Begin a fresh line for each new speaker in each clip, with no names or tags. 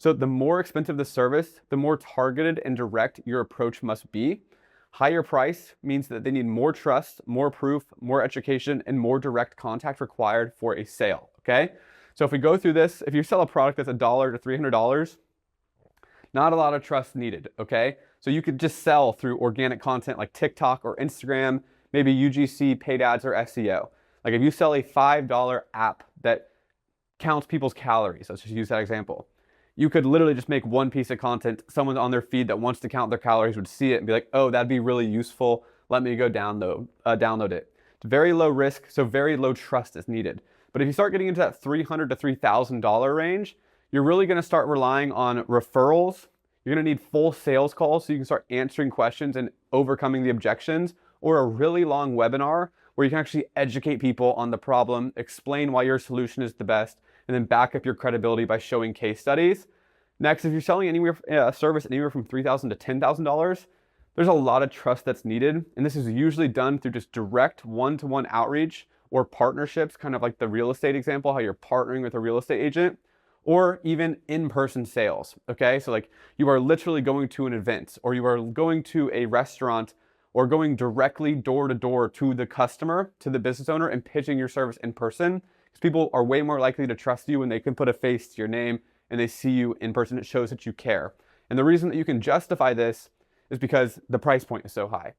So the more expensive the service, the more targeted and direct your approach must be. Higher price means that they need more trust, more proof, more education, and more direct contact required for a sale, okay? So if we go through this, if you sell a product that's $1 to $300, not a lot of trust needed, okay? So you could just sell through organic content like TikTok or Instagram, maybe UGC, paid ads, or SEO. Like if you sell a $5 app that counts people's calories, let's just use that example. You could literally just make one piece of content. Someone on their feed that wants to count their calories would see it and be like, oh, that'd be really useful. Let me go download it. It's very low risk, so very low trust is needed. But if you start getting into that $300 to $3,000 range, you're really going to start relying on referrals. You're going to need full sales calls so you can start answering questions and overcoming the objections, or a really long webinar where you can actually educate people on the problem, explain why your solution is the best, and then back up your credibility by showing case studies. Next, if you're selling a service anywhere from $3,000 to $10,000, there's a lot of trust that's needed. And this is usually done through just direct one-to-one outreach or partnerships, kind of like the real estate example, how you're partnering with a real estate agent, or even in-person sales, okay? So like you are literally going to an event, or you are going to a restaurant, or going directly door to door to the customer, to the business owner, and pitching your service in person. People are way more likely to trust you when they can put a face to your name and they see you in person. It shows that you care. And the reason that you can justify this is because the price point is so high.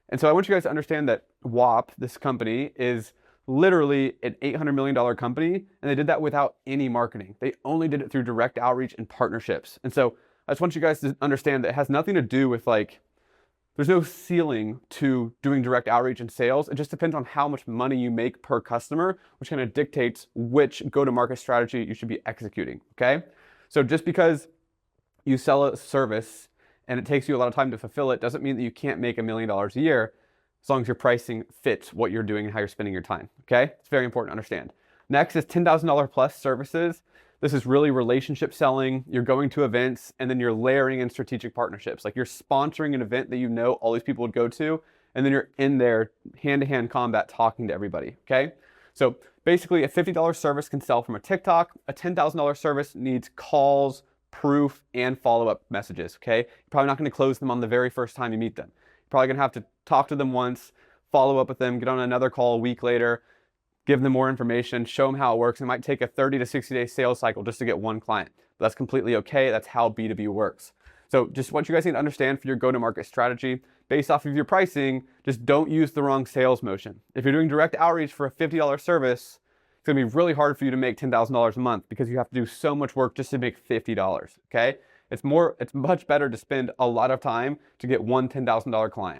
And so I want you guys to understand that Whop, this company, is literally an $800 million company, and they did that without any marketing. They only did it through direct outreach and partnerships. And so I just want you guys to understand that it has nothing to do with like, there's no ceiling to doing direct outreach and sales. It just depends on how much money you make per customer, which kind of dictates which go-to-market strategy you should be executing, okay? So just because you sell a service and it takes you a lot of time to fulfill it doesn't mean that you can't make $1 million a year as long as your pricing fits what you're doing and how you're spending your time, okay? It's very important to understand. Next is $10,000 plus services. This is really relationship selling. You're going to events and then you're layering in strategic partnerships. Like you're sponsoring an event that you know all these people would go to, and then you're in there hand-to-hand combat talking to everybody, okay? So basically a $50 service can sell from a TikTok. A $10,000 service needs calls, proof, and follow-up messages, okay? You're probably not gonna close them on the very first time you meet them. You're probably gonna have to talk to them once, follow up with them, get on another call a week later, give them more information, show them how it works. It might take a 30 to 60 day sales cycle just to get one client. But that's completely okay. That's how B2B works. So just what you guys need to understand for your go-to-market strategy, based off of your pricing, just don't use the wrong sales motion. If you're doing direct outreach for a $50 service, it's gonna be really hard for you to make $10,000 a month because you have to do so much work just to make $50, okay? It's much better to spend a lot of time to get one $10,000 client.